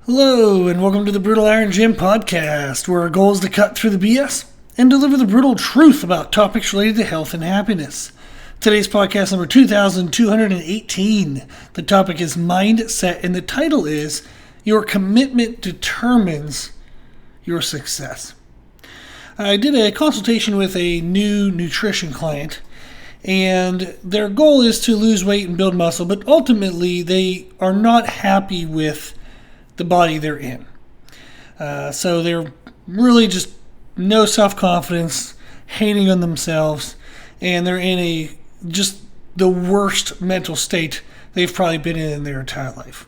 Hello, and welcome to the Brutal Iron Gym podcast, where our goal is to cut through the BS and deliver the brutal truth about topics related to health and happiness. Today's podcast number 2218. The topic is mindset, and the title is Your Commitment Determines Your Success. I did a consultation with a new nutrition client, and their goal is to lose weight and build muscle, but ultimately they are not happy with the body they're in. So they're really just no self-confidence, hating on themselves, and they're in just the worst mental state they've probably been in their entire life.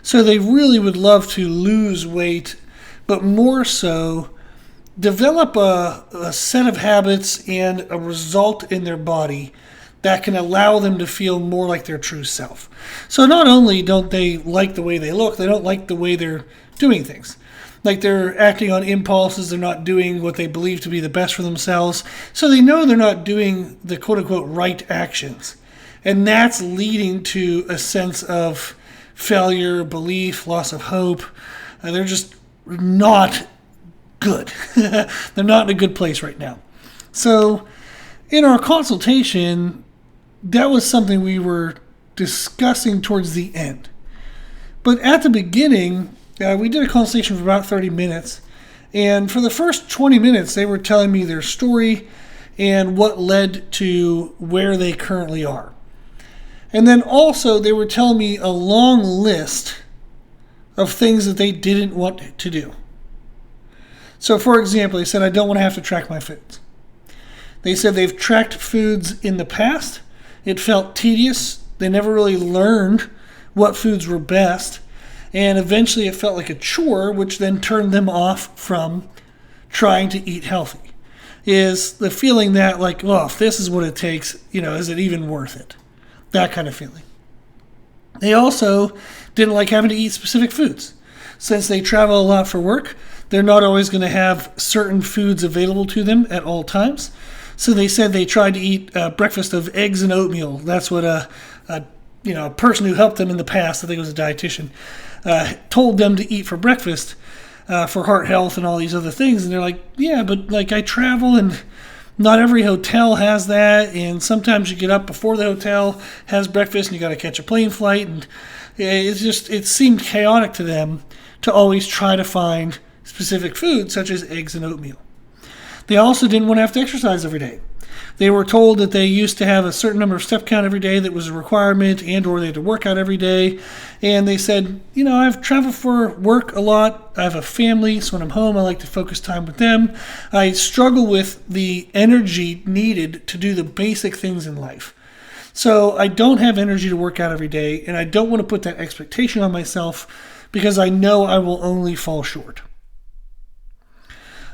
So they really would love to lose weight, but more so develop a set of habits and a result in their body that can allow them to feel more like their true self. So not only don't they like the way they look, they don't like the way they're doing things. Like they're acting on impulses, they're not doing what they believe to be the best for themselves. So they know they're not doing the quote-unquote right actions. And that's leading to a sense of failure, belief, loss of hope. They're just not good. They're not in a good place right now. So in our consultation, that was something we were discussing towards the end. But at the beginning, we did a consultation for about 30 minutes. And for the first 20 minutes, they were telling me their story and what led to where they currently are. And then also, they were telling me a long list of things that they didn't want to do. So, for example, they said, I don't want to have to track my foods. They said they've tracked foods in the past. It felt tedious. They never really learned what foods were best. And eventually it felt like a chore, which then turned them off from trying to eat healthy. Is the feeling that like, well, if this is what it takes, is it even worth it? That kind of feeling. They also didn't like having to eat specific foods. Since they travel a lot for work, they're not always going to have certain foods available to them at all times. So they said they tried to eat breakfast of eggs and oatmeal. That's what a person who helped them in the past, I think it was a dietitian, told them to eat for breakfast for heart health and all these other things. And they're like, yeah, but like I travel and not every hotel has that. And sometimes you get up before the hotel has breakfast and you got to catch a plane flight. And it seemed chaotic to them to always try to find specific foods such as eggs and oatmeal. They also didn't want to have to exercise every day. They were told that they used to have a certain number of step count every day that was a requirement, and or they had to work out every day. And they said, I've traveled for work a lot. I have a family, so when I'm home, I like to focus time with them. I struggle with the energy needed to do the basic things in life. So I don't have energy to work out every day, and I don't want to put that expectation on myself because I know I will only fall short.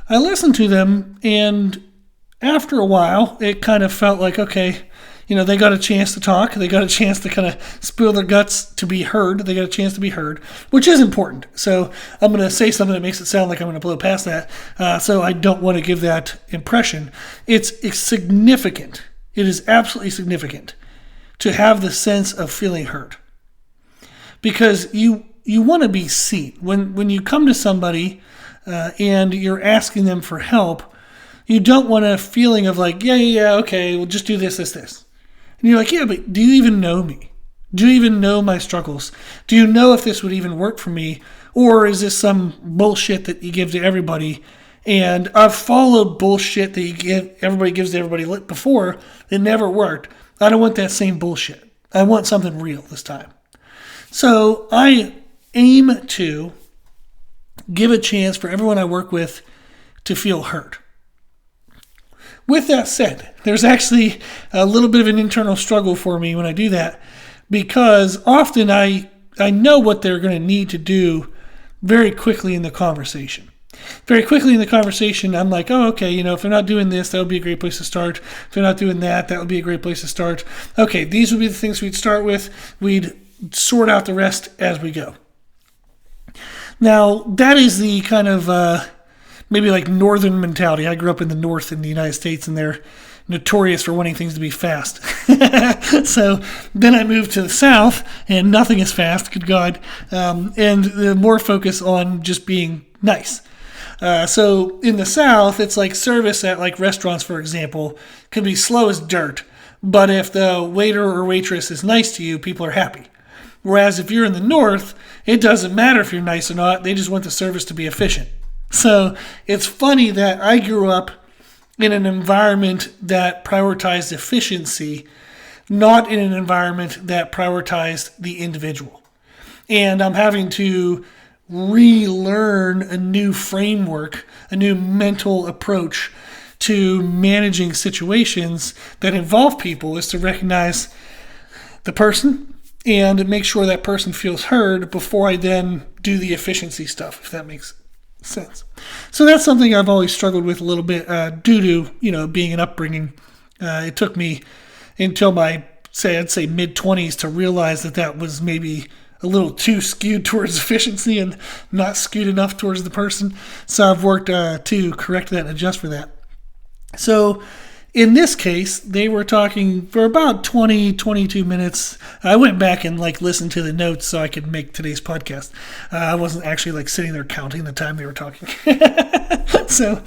I listened to them, and after a while, it kind of felt like, okay, they got a chance to talk. They got a chance to kind of spill their guts to be heard. They got a chance to be heard, which is important. So I'm going to say something that makes it sound like I'm going to blow past that. So I don't want to give that impression. It's significant. It is absolutely significant to have the sense of feeling heard. Because you want to be seen. When you come to somebody and you're asking them for help, you don't want a feeling of like, yeah, okay, we'll just do this. And you're like, yeah, but do you even know me? Do you even know my struggles? Do you know if this would even work for me? Or is this some bullshit that you give to everybody? And I've followed bullshit that everybody gives to everybody before. It never worked. I don't want that same bullshit. I want something real this time. So I aim to give a chance for everyone I work with to feel heard. With that said, there's actually a little bit of an internal struggle for me when I do that, because often I know what they're going to need to do very quickly in the conversation. Very quickly in the conversation, I'm like, oh, okay, if they're not doing this, that would be a great place to start. If they're not doing that, that would be a great place to start. Okay, these would be the things we'd start with. We'd sort out the rest as we go. Now, that is the kind of maybe like northern mentality. I grew up in the north in the United States, and they're notorious for wanting things to be fast. So then I moved to the South, and nothing is fast, good God, and the more focus on just being nice. So in the South, it's like service at like restaurants, for example, can be slow as dirt. But if the waiter or waitress is nice to you, people are happy. Whereas if you're in the North, it doesn't matter if you're nice or not. They just want the service to be efficient. So it's funny that I grew up in an environment that prioritized efficiency, not in an environment that prioritized the individual. And I'm having to relearn a new framework, a new mental approach to managing situations that involve people, is to recognize the person and make sure that person feels heard before I then do the efficiency stuff, if that makes sense. So that's something I've always struggled with a little bit due to, being an upbringing. It took me until my, I'd say mid-20s to realize that was maybe a little too skewed towards efficiency and not skewed enough towards the person. So I've worked to correct that and adjust for that. So in this case, they were talking for about 22 minutes. I went back and listened to the notes so I could make today's podcast. I wasn't actually sitting there counting the time they were talking. So,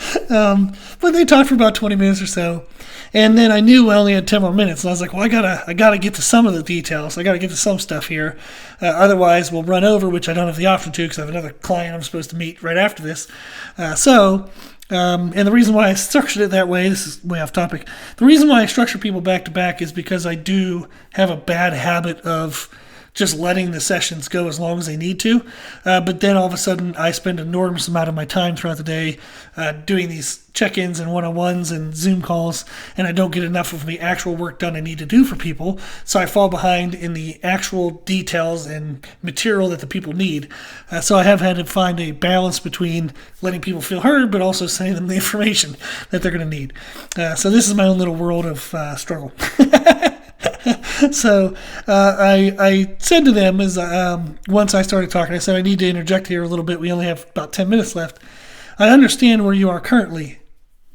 but they talked for about 20 minutes or so. And then I knew I only had 10 more minutes. And I was like, well, I gotta get to some of the details. I gotta get to some stuff here. Otherwise, we'll run over, which I don't have the option to because I have another client I'm supposed to meet right after this. And the reason why I structured it that way, this is way off topic, the reason why I structure people back to back is because I do have a bad habit of just letting the sessions go as long as they need to. But then all of a sudden I spend an enormous amount of my time throughout the day doing these check-ins and one-on-ones and Zoom calls, and I don't get enough of the actual work done I need to do for people. So I fall behind in the actual details and material that the people need. So I have had to find a balance between letting people feel heard, but also sending them the information that they're going to need. So this is my own little world of struggle. So I said to them once I started talking, I said, I need to interject here a little bit. We only have about 10 minutes left. I understand where you are currently.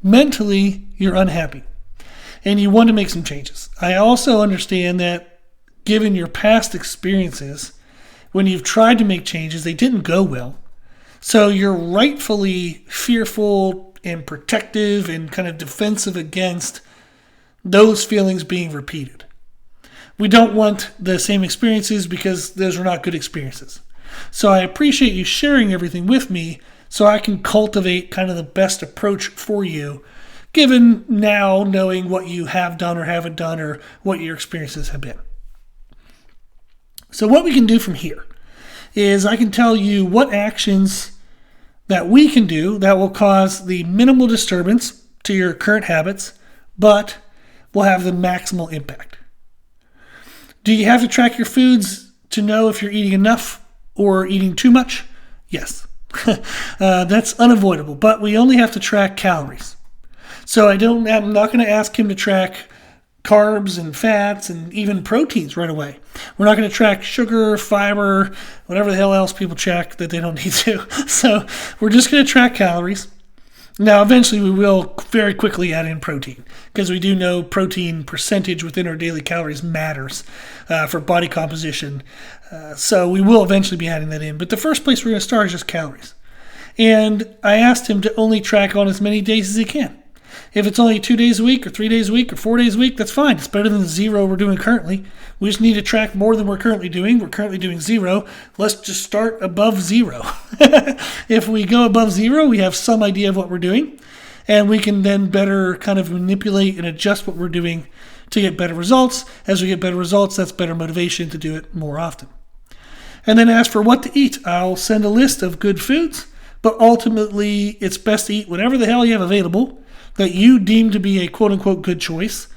Mentally, you're unhappy and you want to make some changes. I also understand that given your past experiences, when you've tried to make changes, they didn't go well. So you're rightfully fearful and protective and kind of defensive against those feelings being repeated. We don't want the same experiences because those are not good experiences. So I appreciate you sharing everything with me so I can cultivate kind of the best approach for you, given now knowing what you have done or haven't done or what your experiences have been. So what we can do from here is I can tell you what actions that we can do that will cause the minimal disturbance to your current habits, but will have the maximal impact. Do you have to track your foods to know if you're eating enough or eating too much? Yes. That's unavoidable, but we only have to track calories. So I'm not going to ask him to track carbs and fats and even proteins right away. We're not going to track sugar, fiber, whatever the hell else people check that they don't need to. So we're just going to track calories. Now, eventually we will very quickly add in protein because we do know protein percentage within our daily calories matters for body composition. So we will eventually be adding that in. But the first place we're going to start is just calories. And I asked him to only track on as many days as he can. If it's only 2 days a week or 3 days a week or 4 days a week, that's fine. It's better than the 0 we're doing currently. We just need to track more than we're currently doing. We're currently doing 0. Let's just start above 0. If we go above 0, we have some idea of what we're doing, and we can then better kind of manipulate and adjust what we're doing to get better results. As we get better results, that's better motivation to do it more often. And then as for what to eat, I'll send a list of good foods, but ultimately it's best to eat whatever the hell you have available that you deem to be a quote-unquote good choice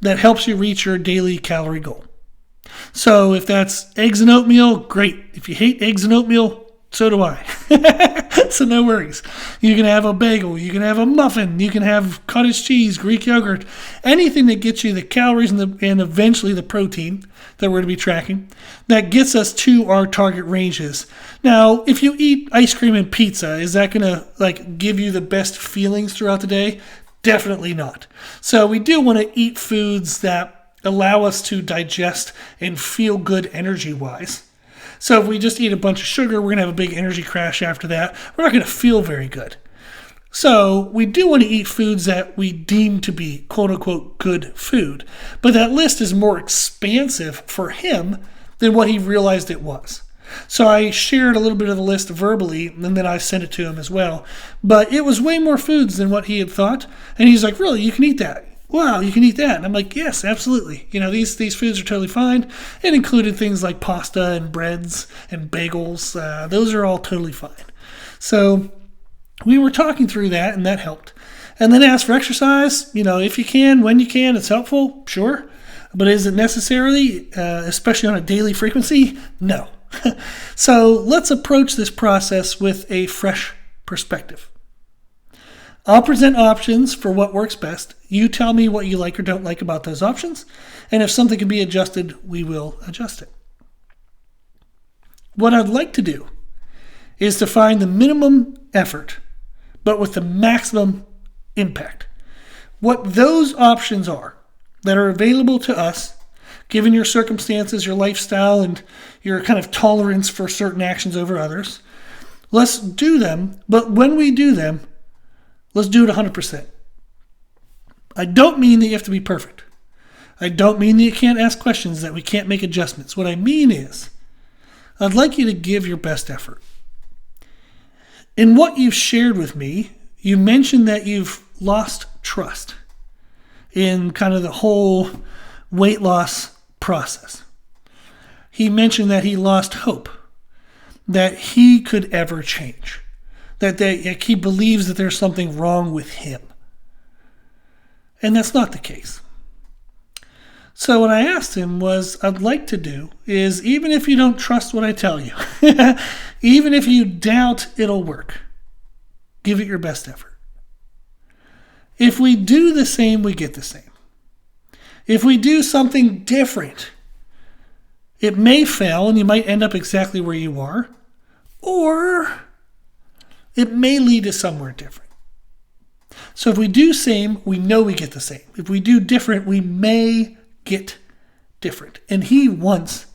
that helps you reach your daily calorie goal. So if that's eggs and oatmeal, great. If you hate eggs and oatmeal, so do I. So no worries. You can have a bagel, you can have a muffin, you can have cottage cheese, Greek yogurt, anything that gets you the calories and eventually the protein that we're going to be tracking that gets us to our target ranges. Now, if you eat ice cream and pizza, is that going to give you the best feelings throughout the day? Definitely not. So we do want to eat foods that allow us to digest and feel good energy-wise. So if we just eat a bunch of sugar, we're going to have a big energy crash after that. We're not going to feel very good. So we do want to eat foods that we deem to be quote-unquote good food. But that list is more expansive for him than what he realized it was. So I shared a little bit of the list verbally, and then I sent it to him as well. But it was way more foods than what he had thought. And he's like, really, you can eat that? Wow, you can eat that? And I'm like, yes, absolutely. These foods are totally fine. It included things like pasta and breads and bagels. Those are all totally fine. So we were talking through that, and that helped. And then asked for exercise. If you can, when you can, it's helpful, sure. But is it necessarily, especially on a daily frequency? No. So let's approach this process with a fresh perspective. I'll present options for what works best. You tell me what you like or don't like about those options. And if something can be adjusted, we will adjust it. What I'd like to do is to find the minimum effort, but with the maximum impact. What those options are that are available to us, given your circumstances, your lifestyle, and your kind of tolerance for certain actions over others, let's do them. But when we do them, let's do it 100%. I don't mean that you have to be perfect. I don't mean that you can't ask questions, that we can't make adjustments. What I mean is, I'd like you to give your best effort. In what you've shared with me, you mentioned that you've lost trust in kind of the whole weight loss process. He mentioned that he lost hope that he could ever change, that he believes that there's something wrong with him. And that's not the case. So what I asked him was, I'd like to do is, even if you don't trust what I tell you, even if you doubt it'll work, give it your best effort. If we do the same, we get the same. If we do something different, it may fail and you might end up exactly where you are, or it may lead to somewhere different. So if we do same, we know we get the same. If we do different, we may get different. And he wants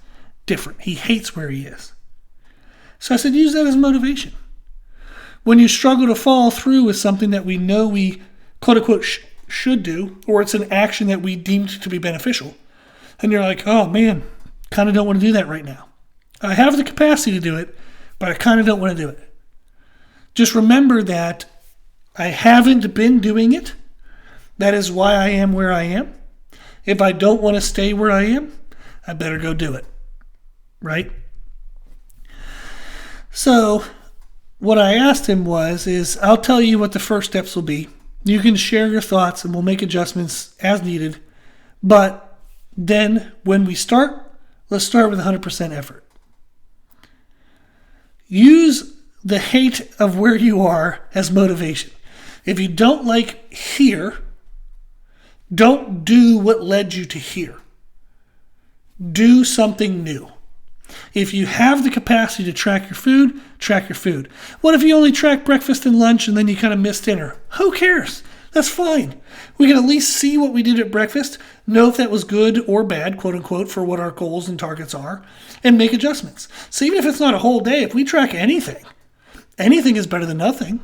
different. He hates where he is. So I said, use that as motivation. When you struggle to follow through with something that we know we quote unquote should do, or it's an action that we deemed to be beneficial, and you're like, oh man, kind of don't want to do that right now. I have the capacity to do it, but I kind of don't want to do it. Just remember that I haven't been doing it. That is why I am where I am. If I don't want to stay where I am, I better go do it. Right? So what I asked him is, I'll tell you what the first steps will be. You can share your thoughts and we'll make adjustments as needed. But then when we start, let's start with 100% effort. Use the hate of where you are as motivation. If you don't like here, don't do what led you to here. Do something new. If you have the capacity to track your food, track your food. What if you only track breakfast and lunch and then you kind of miss dinner? Who cares? That's fine. We can at least see what we did at breakfast, know if that was good or bad, quote unquote, for what our goals and targets are, and make adjustments. So even if it's not a whole day, if we track anything is better than nothing.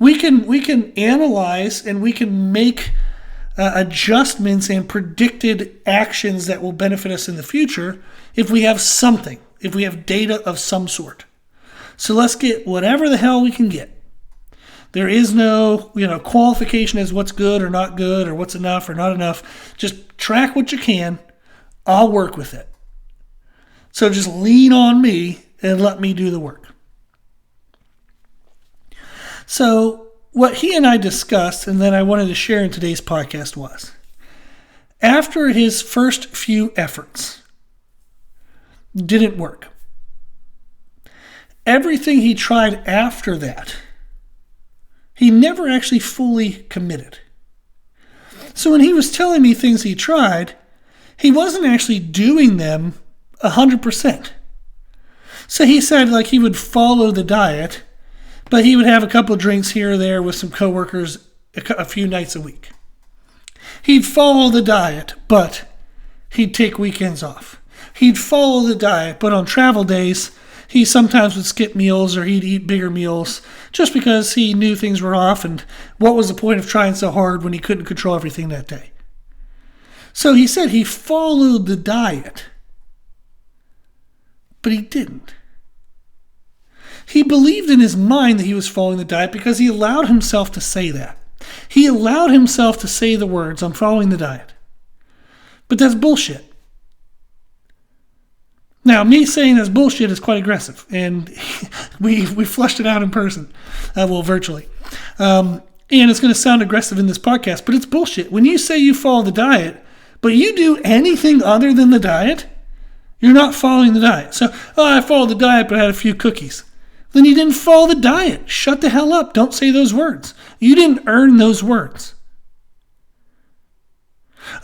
We can analyze and we can make adjustments and predicted actions that will benefit us in the future if we have something, if we have data of some sort. So let's get whatever the hell we can get. There is no, qualification as what's good or not good or what's enough or not enough. Just track what you can. I'll work with it. So just lean on me and let me do the work. So what he and I discussed, and then I wanted to share in today's podcast, was after his first few efforts didn't work, everything he tried after that, he never actually fully committed. So when he was telling me things he tried, he wasn't actually doing them 100%. So he said he would follow the diet, but he would have a couple of drinks here or there with some coworkers a few nights a week. He'd follow the diet, but he'd take weekends off. He'd follow the diet, but on travel days, he sometimes would skip meals or he'd eat bigger meals just because he knew things were off, and what was the point of trying so hard when he couldn't control everything that day? So he said he followed the diet, but he didn't. He believed in his mind that he was following the diet because he allowed himself to say that. He allowed himself to say the words, "I'm following the diet." But that's bullshit. Now, me saying that's bullshit is quite aggressive, and we flushed it out in person, virtually. And it's going to sound aggressive in this podcast, but it's bullshit. When you say you follow the diet, but you do anything other than the diet, you're not following the diet. So, I followed the diet, but I had a few cookies. Then you didn't follow the diet. Shut the hell up. Don't say those words. You didn't earn those words.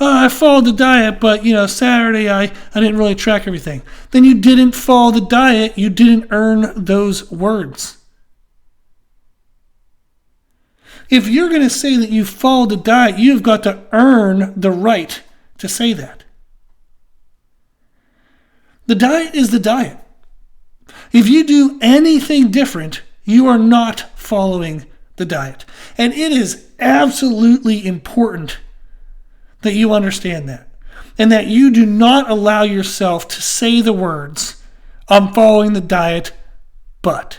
I followed the diet, but, Saturday I didn't really track everything. Then you didn't follow the diet. You didn't earn those words. If you're going to say that you followed the diet, you've got to earn the right to say that. The diet is the diet. If you do anything different, you are not following the diet. And it is absolutely important that you understand that. And that you do not allow yourself to say the words, "I'm following the diet, but."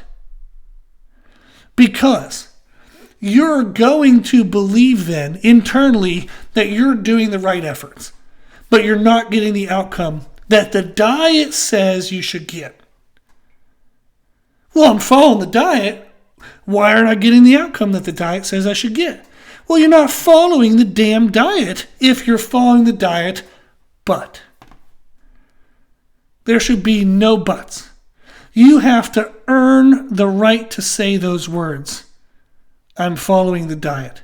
Because you're going to believe then internally that you're doing the right efforts, but you're not getting the outcome that the diet says you should get. Well, I'm following the diet. Why aren't I getting the outcome that the diet says I should get? Well, you're not following the damn diet if you're following the diet, but. There should be no buts. You have to earn the right to say those words. "I'm following the diet."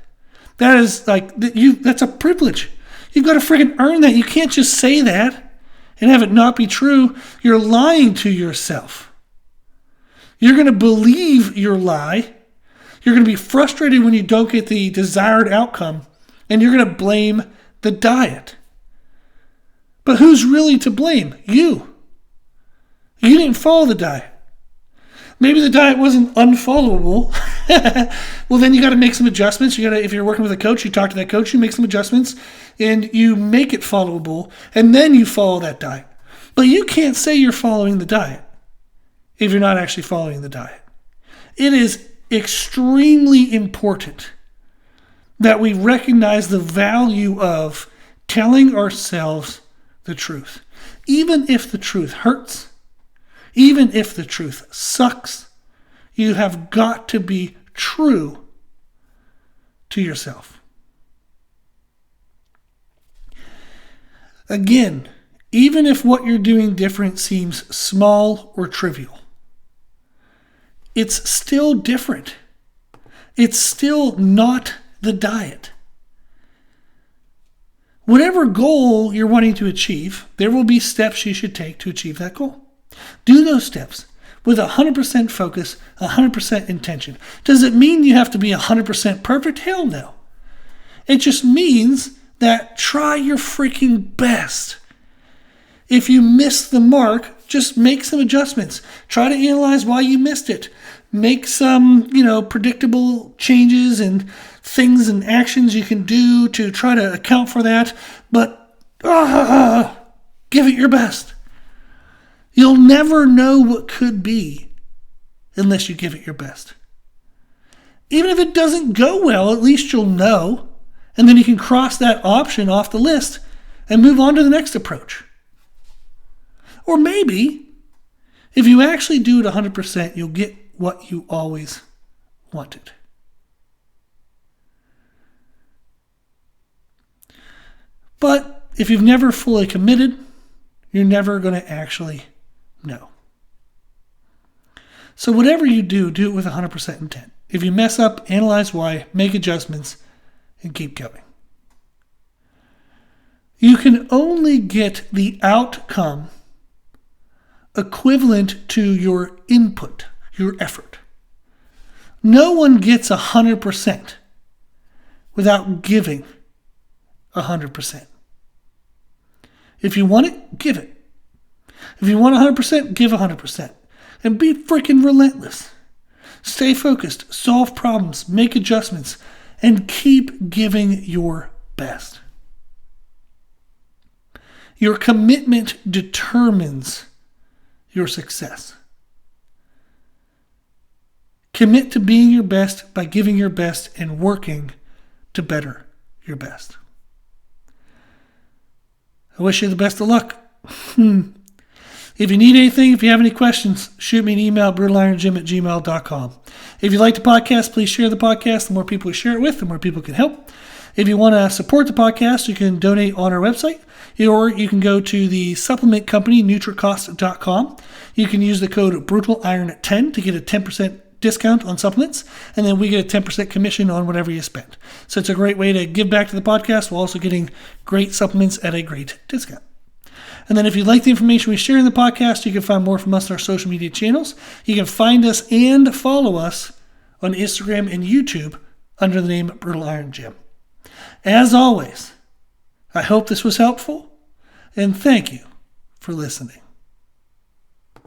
That is that's a privilege. You've got to freaking earn that. You can't just say that and have it not be true. You're lying to yourself. You're going to believe your lie. You're going to be frustrated when you don't get the desired outcome, and you're going to blame the diet. But who's really to blame? You. You didn't follow the diet. Maybe the diet wasn't unfollowable. Well, then you got to make some adjustments. If you're working with a coach, you talk to that coach, you make some adjustments, and you make it followable, and then you follow that diet. But you can't say you're following the diet if you're not actually following the diet. It is extremely important that we recognize the value of telling ourselves the truth. Even if the truth hurts, even if the truth sucks, you have got to be true to yourself. Again, even if what you're doing different seems small or trivial, it's still different. It's still not the diet. Whatever goal you're wanting to achieve, there will be steps you should take to achieve that goal. Do those steps with 100% focus, 100% intention. Does it mean you have to be 100% perfect? Hell no. It just means that try your freaking best. If you miss the mark, just make some adjustments. Try to analyze why you missed it. Make some, predictable changes and things and actions you can do to try to account for that. But give it your best. You'll never know what could be unless you give it your best. Even if it doesn't go well, at least you'll know. And then you can cross that option off the list and move on to the next approach. Or maybe, if you actually do it 100%, you'll get what you always wanted. But if you've never fully committed, you're never going to actually know. So whatever you do, do it with 100% intent. If you mess up, analyze why, make adjustments, and keep going. You can only get the outcome equivalent to your input, your effort. No one gets 100% without giving 100%. If you want it, give it. If you want 100%, give 100%. And be freaking relentless. Stay focused, solve problems, make adjustments, and keep giving your best. Your commitment determines your success. Commit to being your best by giving your best and working to better your best. I wish you the best of luck. If you need anything, if you have any questions, shoot me an email at brutalirongym@gmail.com. If you like the podcast, please share the podcast. The more people we share it with, the more people can help. If you want to support the podcast, you can donate on our website, or you can go to the supplement company, Nutricost.com. You can use the code BrutalIron10 to get a 10% discount on supplements, and then we get a 10% commission on whatever you spend. So it's a great way to give back to the podcast while also getting great supplements at a great discount. And then if you like the information we share in the podcast, you can find more from us on our social media channels. You can find us and follow us on Instagram and YouTube under the name Brutal Iron Gym. As always, I hope this was helpful, and thank you for listening.